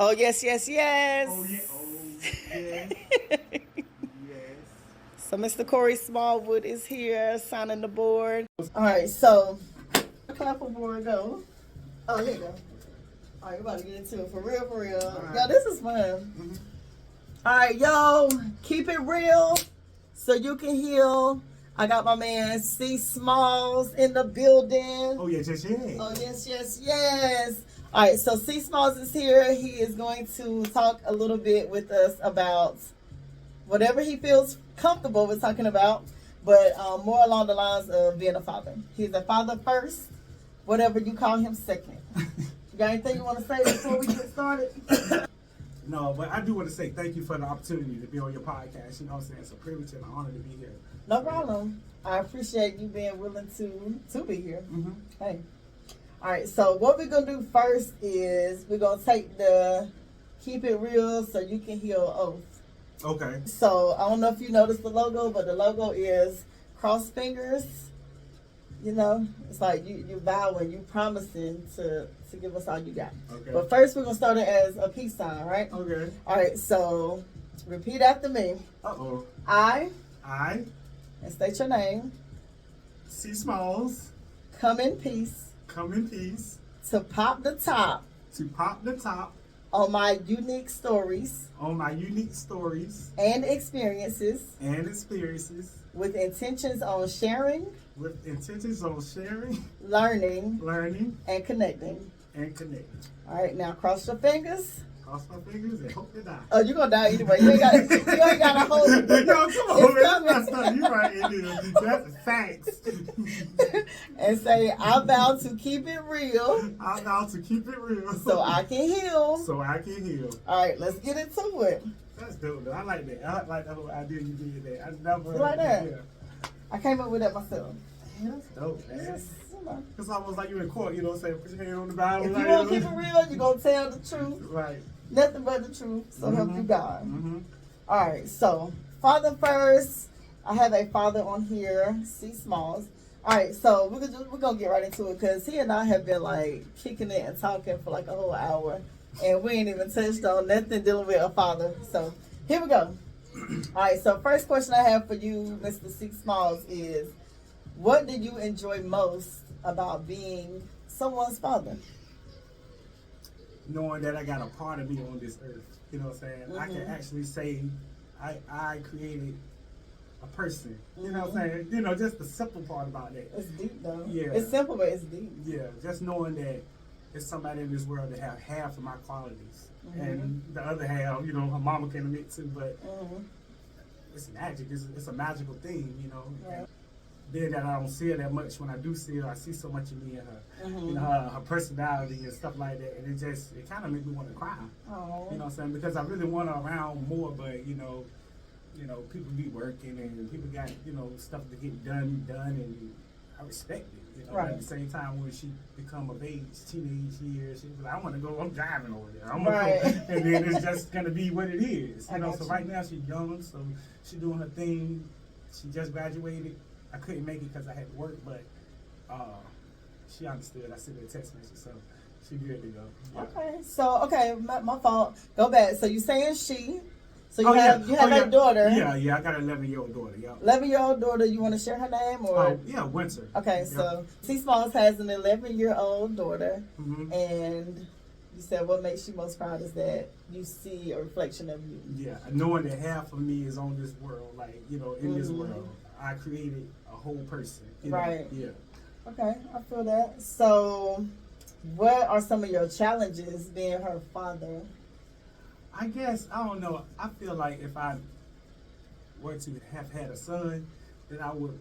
Oh, yes, yes, yes. Oh yeah. Oh yeah. Yes. So Mr. Corey Smallwood is here signing the board. All right, so clap before it go. Oh, here you go. All right, we're about to get into it for real, for real. Right. Yo, this is fun. All right, yo, keep it real so you can heal. I got my man C Smallz in the building. Oh yes, yes, yes. Oh, yes, yes, yes. All right, so C Smallz is here. He is going to talk a little bit with us about whatever he feels comfortable with talking about, but more along the lines of being a father. He's a father first, whatever you call him second. You got anything you want to say before we get started? No, but I do want to say thank you for the opportunity to be on your podcast. You know what I'm saying? It's a privilege and an honor to be here. No problem. I appreciate you being willing to be here. Mm-hmm. Hey. All right, so what we're going to do first is we're going to take the keep it real so you can heal oath. Okay. So I don't know if you noticed the logo, but the logo is cross fingers. You know, it's like you vowing, you promising to give us all you got. Okay. But first we're going to start it as a peace sign, right? Okay. All right, so repeat after me. Uh-oh. I, I, and state your name, C Smallz, come in peace come in peace to pop the top to pop the top on my unique stories on my unique stories and experiences and experiences with intentions on sharing, with intentions on sharing, learning, learning, and connecting. and connecting. All right, now cross your fingers. Cross my fingers and hope to die. Oh, you're going to die anyway. You ain't got to hold it. Yo, come on, It's man. That's not stuff. You right, it is. That's facts. And say, I vow to keep it real I vow to keep it real. so I can heal. So I can heal. All right, let's get into it. That's dope, though. I like that. I like the whole idea you did that. I never. You like that? Yeah. I came up with that myself. Yeah, that's dope, man. Yes, you know. It's almost like you're in court, you know what I'm saying? Put your hand on the Bible. If like, you want to keep it real, you're going to tell the truth. Right. Nothing but the truth. So help you God. Mm-hmm. All right, so father first. I have a father on here, C Smallz. All right, so we're gonna get right into it because he and I have been like kicking it and talking for like a whole hour, and we ain't even touched on nothing dealing with a father. So here we go. All right, so first question I have for you, Mr. C Smallz, is what did you enjoy most about being someone's father? Knowing that I got a part of me on this earth. You know what I'm saying? I can actually say I created a person. You know what I'm saying? You know, just the simple part about that. It's deep though. Yeah. It's simple, but it's deep. Yeah, just knowing that there's somebody in this world that have half of my qualities. And the other half, you know, her mama can admit to, but it's magic. It's a magical thing, you know. Right. Being that I don't see her that much, when I do see her, I see so much of me in her. You know, her personality and stuff like that. And it kind of makes me want to cry. Oh. You know what I'm saying? Because I really want her around more, but, you know, people be working and people got, you know, stuff to get done, and I respect it. You know, Right. but at the same time, when she become of age, teenage years, she was like, I want to go, I'm driving over there. I'm gonna Right. go. And then it's just going to be what it is. I You know, got so you. right now she's young, so she's doing her thing. She just graduated. I couldn't make it because I had to work, but she understood. I sent her a text message, so she good to go. Yeah. Okay, my fault. Go back. So you saying she? So you Oh, have yeah. a daughter. Yeah, I got an 11-year-old daughter. Yeah. 11-year-old daughter. You want to share her name or? Oh, yeah, Winter. Okay, so C Smallz has an 11-year-old daughter, and you said what makes you most proud is that you see a reflection of you. Yeah, knowing that half of me is on this world, like, you know, in this world, I created a whole person. You know? Right. Yeah. Okay, I feel that. So, what are some of your challenges being her father? I guess, I don't know, I feel like if I were to have had a son, then I would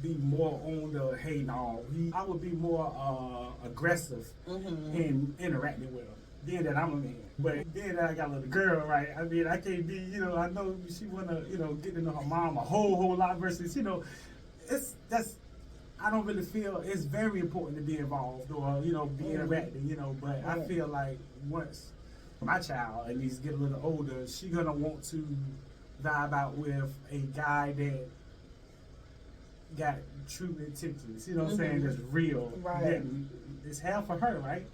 be more on the, hey, no, I would be more aggressive in interacting with him. Being that I'm a man. But being that I got a little girl, right, I mean, I can't be, you know, I know she want to, you know, get to know her mom a whole lot versus, you know, I don't really feel it's very important to be involved or, you know, be interacting, you know, but I feel like once my child at least get a little older, she gonna want to vibe out with a guy that got true intentions, you know what I'm saying, that's real. Right. That it's hell for her, right?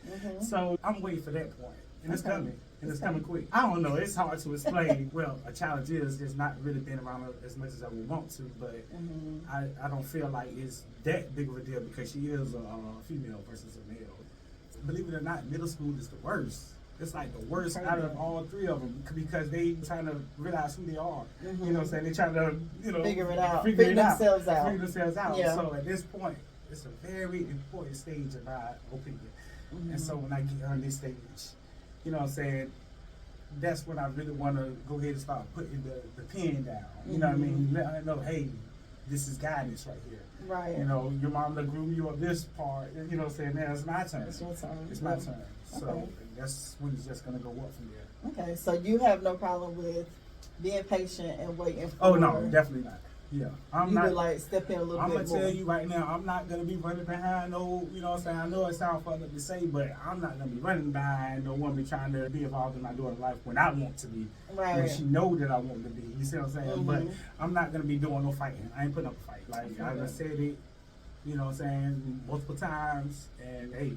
So I'm waiting for that point. And it's coming. and it's coming quick. I don't know. It's hard to explain. Well, a challenge is just not really been around her as much as I would want to, but I don't feel like it's that big of a deal because she is a female versus a male. Believe it or not, middle school is the worst. It's like the worst out of all three of them because they trying to realize who they are. You know what I'm saying? They trying to, figure it out. Figure themselves out. Figure themselves out. Yeah. So at this point, it's a very important stage in my opinion. And so when I get on this stage, you know what I'm saying, that's when I really want to go ahead and start putting the pen down. You know what I mean? Let her know, hey, this is guidance right here. Right. You know, your mom that grew you up this part. You know what I'm saying? Now it's my turn. It's your turn. It's my turn. So Okay. that's when it's just going to go up from there. Okay, so you have no problem with being patient and waiting for... Oh, no, definitely not. Yeah. You would like step in a little bit more. I'm going to tell you right now, I'm not going to be running behind no, you know what I'm saying? I know it sounds fucked up to say, but I'm not going to be running behind no woman trying to be involved in my daughter's life when I want to be. Right. When she know that I want to be. You see what I'm saying? But I'm not going to be doing no fighting. I ain't putting up a fight. Like, I just said it, you know what I'm saying, multiple times, and hey,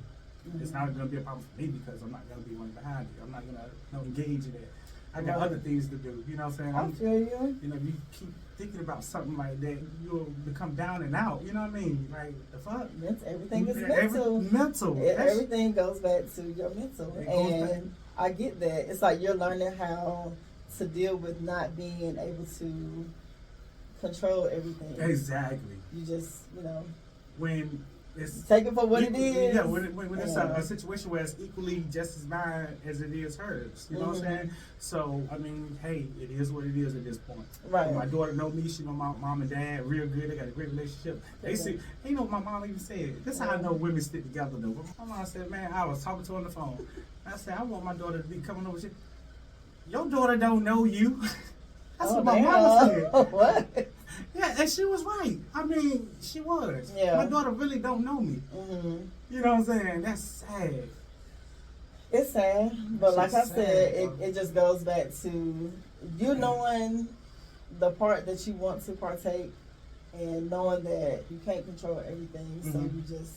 it's not going to be a problem for me because I'm not going to be running behind you. I'm not going to engage in it. I got other things to do. You know what I'm saying? I feel you. You know, you keep thinking about something like that, you'll become down and out. You know what I mean? Like, the fuck? Everything is mental. Mental. Everything goes back to your mental. And I get that. It's like you're learning how to deal with not being able to control everything. Exactly. You just, when it's take it for what it is. Yeah, when it's a situation where it's equally just as mine as it is hers. You know what I'm saying? So, I mean, hey, it is what it is at this point. Right. My daughter know me. She know my mom and dad real good. They got a great relationship. They see, you know what my mom even said? This is how I know women stick together, though. My mom said, man, I was talking to her on the phone. I said, I want my daughter to be coming over. Your daughter don't know you. That's what my mama said. What? Yeah, and she was right. I mean, she was. Yeah. My daughter really don't know me. You know what I'm saying? That's sad. It's sad, but like I said, it just goes back to you knowing the part that you want to partake and knowing that you can't control everything, so you just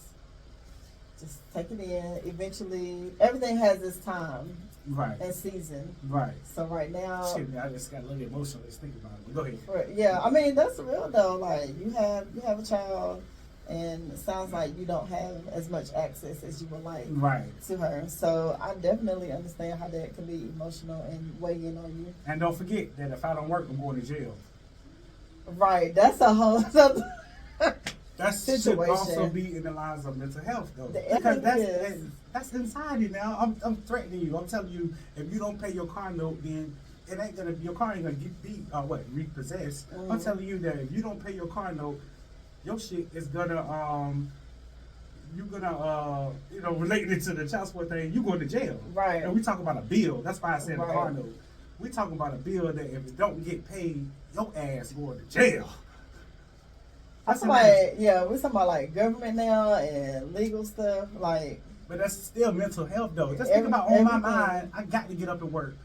take it in. Eventually, everything has its time. Right. And season. Right. So right now... Shit, I just got a little emotional just thinking about it. But go ahead. Yeah, I mean, that's real though. Like, you have a child, and it sounds like you don't have as much access as you would like to her. So I definitely understand how that can be emotional and weigh in on you. And don't forget that if I don't work, I'm going to jail. Right. That's a whole other that situation. Should also be in the lines of mental health, though. Because that's anxiety now. I'm threatening you. I'm telling you, if you don't pay your car note, then it ain't gonna. Your car ain't gonna repossessed. I'm telling you that if you don't pay your car note, your shit is gonna you're gonna related to the child support thing, you going to jail. Right. And we talking about a bill. That's why I said the car note. We talking about a bill that if it don't get paid, your ass going to jail. We're talking about like government now and legal stuff, like. But that's still mental health, though. Just think about on my mind, I got to get up and work.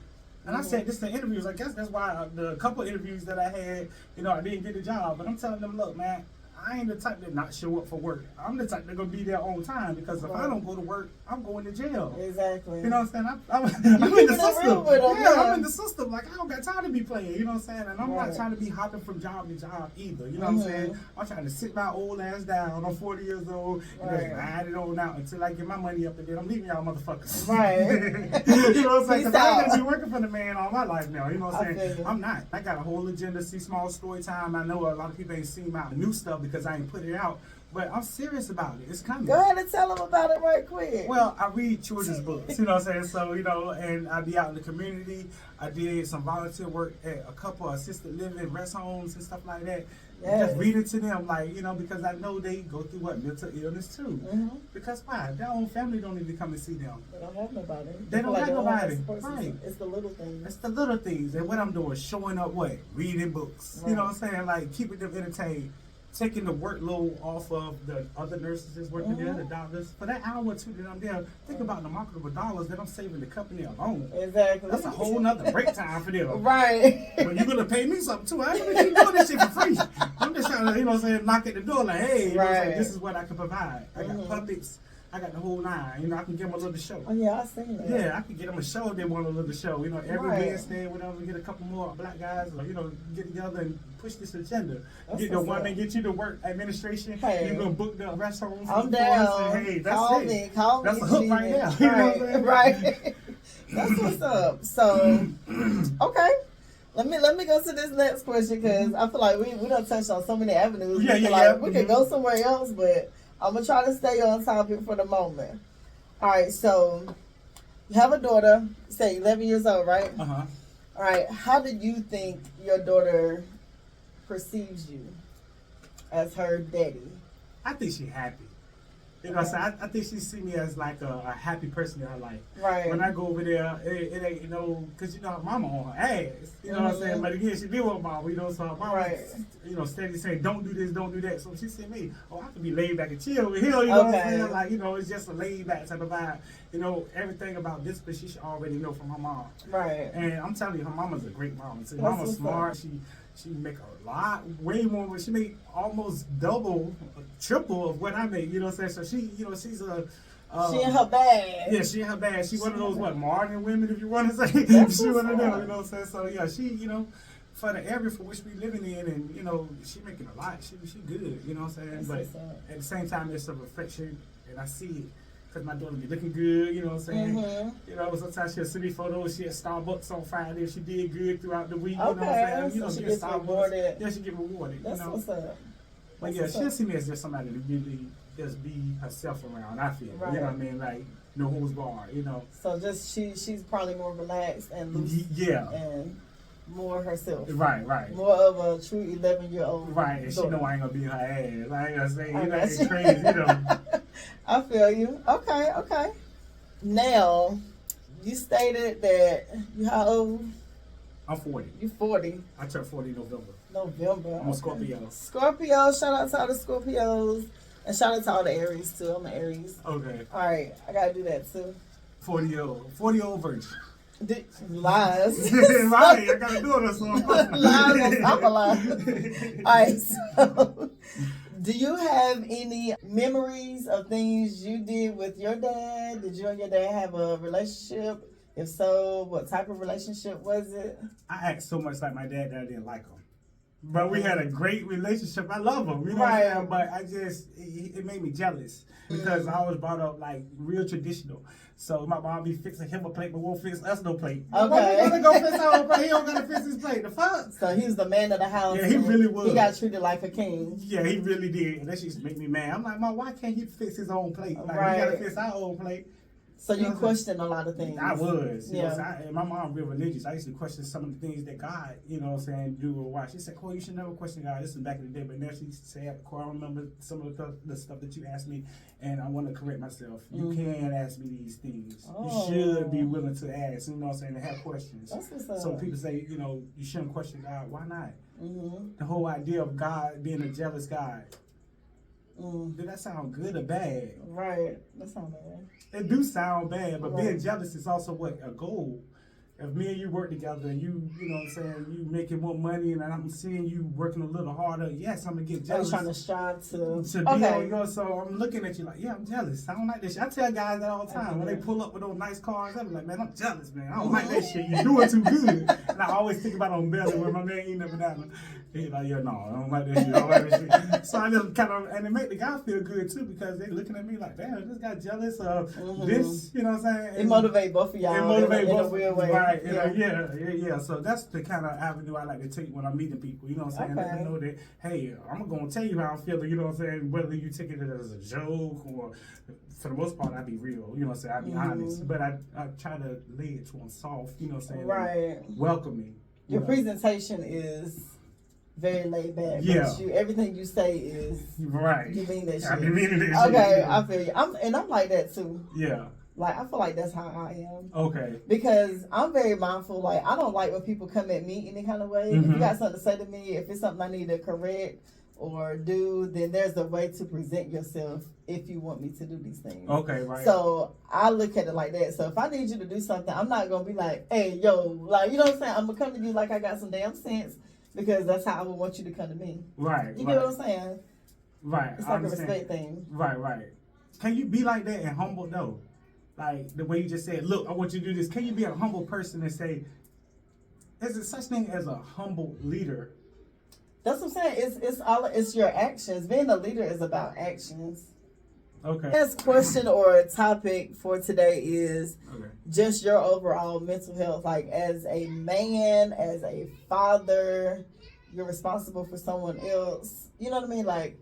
And I said this in interviews. I guess that's why the couple of interviews that I had, I didn't get the job. But I'm telling them, look, man, I ain't the type that not show up for work. I'm the type that gonna be there on time because if I don't go to work, I'm going to jail. Exactly. You know what I'm saying? I'm in the system. I'm in the system. Like, I don't got time to be playing. You know what I'm saying? And I'm not trying to be hopping from job to job either. You know what I'm saying? I'm trying to sit my old ass down. I'm 40 years old. And just ride it on out until I get my money up and then I'm leaving y'all motherfuckers. Right. You know what I'm saying? Because I ain't gonna be working for the man all my life now. You know what I'm saying? I'm not. I got a whole agenda. See Small story time. I know a lot of people ain't seen my new stuff because I ain't put it out. But I'm serious about it. It's coming. Go ahead and tell them about it right quick. Well, I read children's books, you know what I'm saying? So, and I be out in the community. I did some volunteer work at a couple of assisted living rest homes and stuff like that. Yes. Just reading to them, because I know they go through mental illness too. Because why? Their own family don't even come and see them. They don't have nobody. They don't have nobody. Right. It's the little things. It's the little things. And what I'm doing, showing up reading books. Right. You know what I'm saying? Like keeping them entertained. Taking the workload off of the other nurses that's working there, the doctors. For that hour or two that I'm there, think about the marketable dollars that I'm saving the company alone. Exactly. That's a whole nother break time for them. Right. But you're going to pay me something too. I ain't going to keep doing this shit for free. I'm just trying to, knock at the door like, hey, this is what I can provide. I got puppets. I got the whole line. You know, I can give them a little show. Oh yeah, I seen that. Yeah, I can get them a show if they want a little show. You know, every Right. Wednesday, whatever, we get a couple more black guys, or, you know, get together and push this agenda. That's Get the what's one up. that get you to work administration. Hey. You gonna book the restaurants. I'm for us, down. and, hey, that's Call it. me. Call me. That's a hook right now. You know what I'm saying? Right. That's what's up. So, okay. Let me go to this next question because I feel like we done touched on so many avenues. Yeah, yeah, like, yeah. We could go somewhere else, but I'm gonna try to stay on topic for the moment. All right. So, you have a daughter, say 11 years old, right? Uh-huh. All right. How do you think your daughter perceives you as her daddy? I think she happy. You know what I'm saying? I think she see me as like a happy person in her life. Right. When I go over there, it ain't, you know, because, you know, her mama on her ass. You know what I'm saying? But again, she live with mama, you know, so her mama, Right. you know, steady saying, don't do this, don't do that. So she see me, oh, I can be laid back and chill over here, you know what I'm saying? Like, you know, it's just a laid back type of vibe. You know, everything about this, but she should already know from her mom. Right. And I'm telling you, her mama's a great mama. So That's mama's what's smart. She make a lot, way more. She make almost double, triple of what I make. You know what I'm saying? So she, you know, she's a. She in her bag. Yeah, she in her bag. She one of those modern women, if you want to say. That's She one what's of them. up. You know what I'm saying? So yeah, she, you know, for the area for which we living in, and you know, she making a lot. She good. You know what I'm saying? That's But what's up. at the same time, it's a reflection, and I see it. Because my daughter be looking good, you know what I'm saying? Mm-hmm. You know, sometimes she'll send me photos. She at Starbucks on Friday. She did good throughout the week. You know what I'm Okay, saying? You so know, she at gets Starbucks. rewarded. Yeah, she get rewarded. That's you know? what's up. But That's yeah, what's she'll up. see me as just somebody to really just be herself around. I feel. Right. You know what I mean? Like, no holds barred, you know? So just she's probably more relaxed and loose Yeah. and more herself. Right. More of a true 11-year-old. Right, and she daughter. know I ain't gonna be in her ass. I ain't gonna say, you I know, got it's you. crazy, you know. I feel you. Okay. Now, you stated that you how old? I'm 40. You 40. I turned 40 in November. November. I'm a Scorpio. Scorpio. Shout out to all the Scorpios. And shout out to all the Aries too. I'm an Aries. Okay. All right. I gotta do that too. 40-year-old virgin. Lies. Right, I gotta do it or something. Lies on top of lies. All right, so do you have any memories of things you did with your dad? Did you and your dad have a relationship? If so, what type of relationship was it? I act so much like my dad that I didn't like him. But we had a great relationship. I love him, you know what I'm saying? But I just, it made me jealous because I was brought up like real traditional. So my mom be fixing him a plate, but won't fix us no plate. Okay. Why we gonna go fix our own plate? He don't gotta fix his plate. The fuck? So he was the man of the house. Yeah, he and really was. He got treated like a king. Yeah, he really did. And that used to make me mad. I'm like, Mom, why can't he fix his own plate? Like, we gotta fix our own plate. So You you know what I'm questioned a lot of things. I was. You know what Yeah. I'm saying? And my mom real religious. I used to question some of the things that God, you know what I'm saying, do or why. She said, Corey, you should never question God. This is back in the day. But now she said, Corey, I remember some of the stuff that you asked me, and I want to correct myself. You can ask me these things. Oh. You should be willing to ask, you know what I'm saying, and have questions. That's what's up. So people say, you know, you shouldn't question God. Why not? Mm-hmm. The whole idea of God being a jealous God. Did that sound good or bad? Right. That's not bad. It do sound bad, but Right. being jealous is also what a goal. If me and you work together and you know what I'm saying, you making more money and I'm seeing you working a little harder, yes, I'm gonna get I was jealous. trying to strive to be on yours, so I'm looking at you like, yeah, I'm jealous. I don't like this shit. I tell guys that all the time. When they pull up with those nice cars, I'm like, man, I'm jealous, man. I don't like that shit. You doing too good. And I always think about on belly when my man eating up and down. He's like, yeah, no, I don't like that shit. I don't like that shit. So I just kind of, and it make the guy feel good too because they looking at me like, damn, this guy jealous of this, you know what I'm saying? It motivate both of y'all. It motivate in a both, weird way. right? Yeah. So that's the kind of avenue I like to take when I'm meeting people. You know what I'm saying? Let Okay. them know that, hey, I'm gonna tell you how I'm feeling. You know what I'm saying? Whether you take it as a joke or, for the most part, I be real. You know what I'm saying? I be honest, but I try to lay it to them soft. You know what I'm saying? Right. Welcoming. Your know? presentation is very laid back. Yeah. But everything you say is Right. you mean that shit. I be meaning that shit. Okay, I feel you. I'm like that too. Yeah. Like I feel like that's how I am. Okay. Because I'm very mindful. Like I don't like when people come at me any kind of way. If you got something to say to me, if it's something I need to correct or do, then there's a way to present yourself if you want me to do these things. Okay, right. So I look at it like that. So if I need you to do something, I'm not gonna be like, hey, yo, like you know what I'm saying? I'm gonna come to you like I got some damn sense because that's how I would want you to come to me. Right. You get what I'm saying? Right. It's I like a understand. respect thing. Right. can you be like that and humble though? Like the way you just said, look, I want you to do this. Can you be a humble person and say, is there such thing as a humble leader? That's what I'm saying. It's your actions. Being a leader is about actions. Okay. This question or topic for today is just your overall mental health. Like as a man, as a father, you're responsible for someone else. You know what I mean? Like,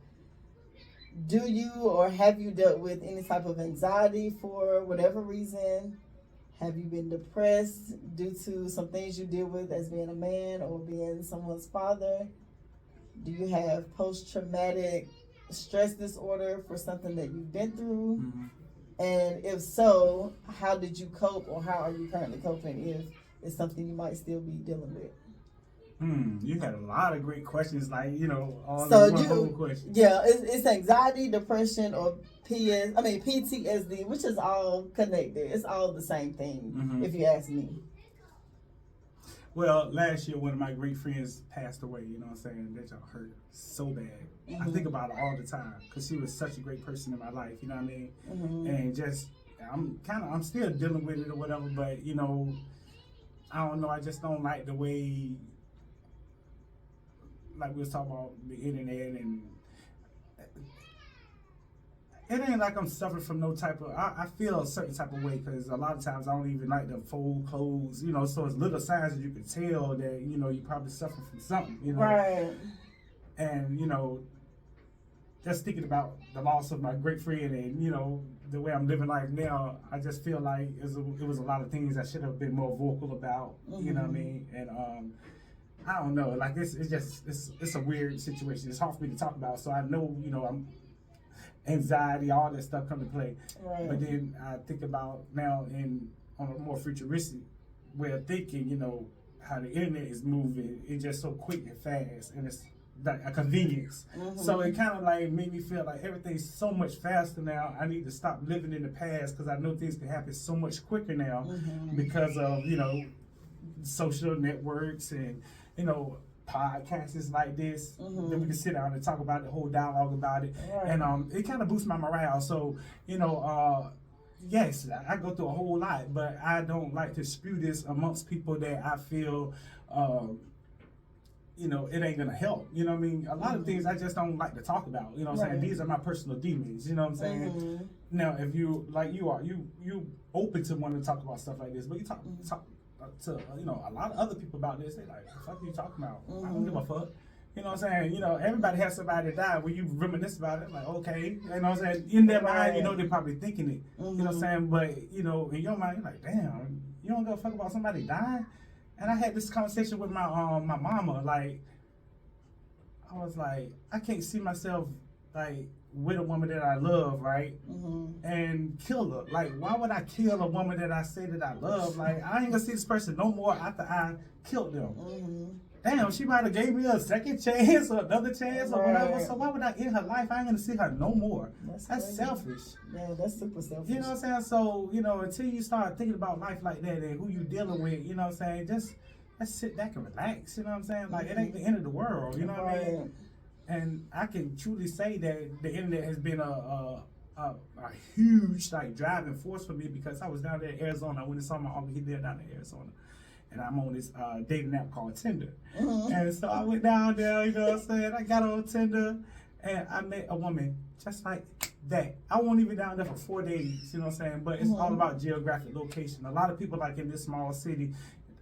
do you or have you dealt with any type of anxiety for whatever reason? Have you been depressed due to some things you deal with as being a man or being someone's father? Do you have post-traumatic stress disorder for something that you've been through? Mm-hmm. And if so, how did you cope, or how are you currently coping if it's something you might still be dealing with? You had a lot of great questions, like, you know, all So in one whole question. Yeah, it's anxiety, depression, or PTSD, which is all connected. It's all the same thing, if you ask me. Well, last year, one of my great friends passed away, you know what I'm saying? That y'all hurt so bad. I think about it all the time because she was such a great person in my life, you know what I mean? And just, I'm still dealing with it or whatever, but, you know, I don't know, I just don't like the way, like we was talking about the internet, and it ain't like I'm suffering from no type of, I feel a certain type of way because a lot of times I don't even like to fold clothes, you know, so it's little signs that you can tell that, you know, you probably suffering from something, you know. Right. And, you know, just thinking about the loss of my great friend and, you know, the way I'm living life now, I just feel like it was a lot of things I should have been more vocal about, you know what I mean? And I don't know, like it's a weird situation. It's hard for me to talk about, so I know, you know, anxiety, all that stuff come to play. Right. But then I think about now on a more futuristic way of thinking, you know, how the internet is moving. It's just so quick and fast, and it's like a convenience. So it kind of like made me feel like everything's so much faster now. I need to stop living in the past because I know things can happen so much quicker now because of, you know, social networks and, you know, podcasts like this, then we can sit down and talk about the whole dialogue about it, and it kind of boosts my morale. So, you know, yes, I go through a whole lot, but I don't like to spew this amongst people that I feel, you know, it ain't gonna help. You know what I mean? A lot of things I just don't like to talk about. You know what I'm saying? These are my personal demons. You know what I'm saying? Now, if you like you are, you open to wanting to talk about stuff like this, but you talk to, you know, a lot of other people about this. They like, what the fuck are you talking about? I don't give a fuck. You know what I'm saying? You know, everybody has somebody that died. When you reminisce about it, like, okay, you know what I'm saying? In their mind, you know, they're probably thinking it. You know what I'm saying? But, you know, in your mind, you're like, damn, you don't give a fuck about somebody dying? And I had this conversation with my my mama. Like, I was like, I can't see myself, like, with a woman that I love, right? And kill her. Like, why would I kill a woman that I say that I love? Like, I ain't gonna see this person no more after I killed them. Damn, she might have gave me a second chance or another chance or whatever. So why would I end her life? I ain't gonna see her no more. That's selfish. Yeah, that's super selfish. You know what I'm saying? So, you know, until you start thinking about life like that and who you dealing with, you know what I'm saying? Just sit back and relax. You know what I'm saying? Like, it ain't the end of the world. You know what I mean? And I can truly say that the internet has been a huge, like, driving force for me because I was down there in Arizona. I went and saw my uncle. He lived down in Arizona. And I'm on this dating app called Tinder. And so I went down there, you know what I'm saying? I got on Tinder and I met a woman just like that. I won't even down there for 4 days, you know what I'm saying? But it's all about geographic location. A lot of people, like in this small city,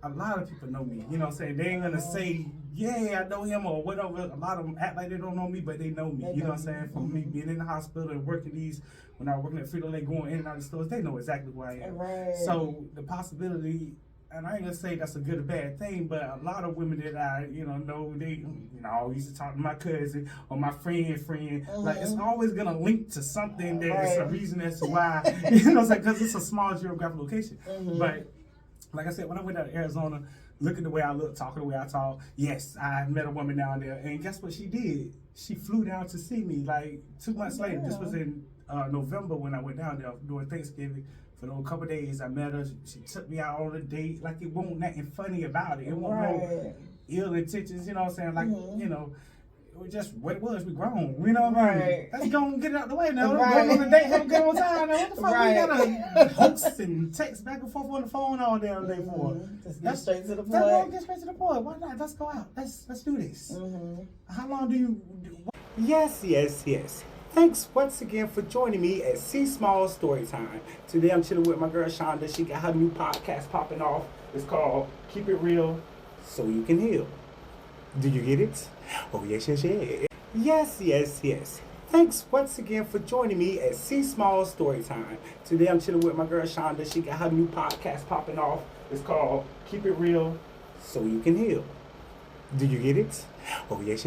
a lot of people know me, you know what I'm saying? They ain't gonna say, yeah, I know him or whatever. A lot of them act like they don't know me, but they know me, you know what I'm saying? From me being in the hospital and working when I was working at Frito-Lay, going in and out of the stores, they know exactly who I am. So the possibility, and I ain't gonna say that's a good or bad thing, but a lot of women that I, you know, they, you know, I used to talk to my cousin or my friend, like, it's always gonna link to something that is a reason as to why, you know what I'm saying? Because it's a small geographic location. But like I said, when I went out to Arizona, look at the way I look, talking the way I talk, yes, I met a woman down there, and guess what she did? She flew down to see me, like, 2 months later. This was in November when I went down there during Thanksgiving. For those couple days, I met her. She took me out on a date. Like, it wasn't nothing funny about it. It wasn't no ill intentions, you know what I'm saying? Like, you know, was just what it was. We grown. You know what I mean? Right. Let's go and get it out the way now. Right. Go on a date, have a good old time. Now, what the fuck Right. we gotta host and text back and forth on the phone all damn day for? Just get straight to the Let's point. get straight to the point. Why not? Let's go out. Let's do this. Mm-hmm. How long do you? Yes. Thanks once again for joining me at Smallz Storytime. Today I'm chilling with my girl Shonda. She got her new podcast popping off. It's called Keep It Real So You Can Heal. Do you get it? Oh, yes. Yes. Thanks once again for joining me at Smallz Storytime. Today I'm chilling with my girl Shonda. She got her new podcast popping off. It's called Keep It Real So You Can Heal. Do you get it? Oh, yes.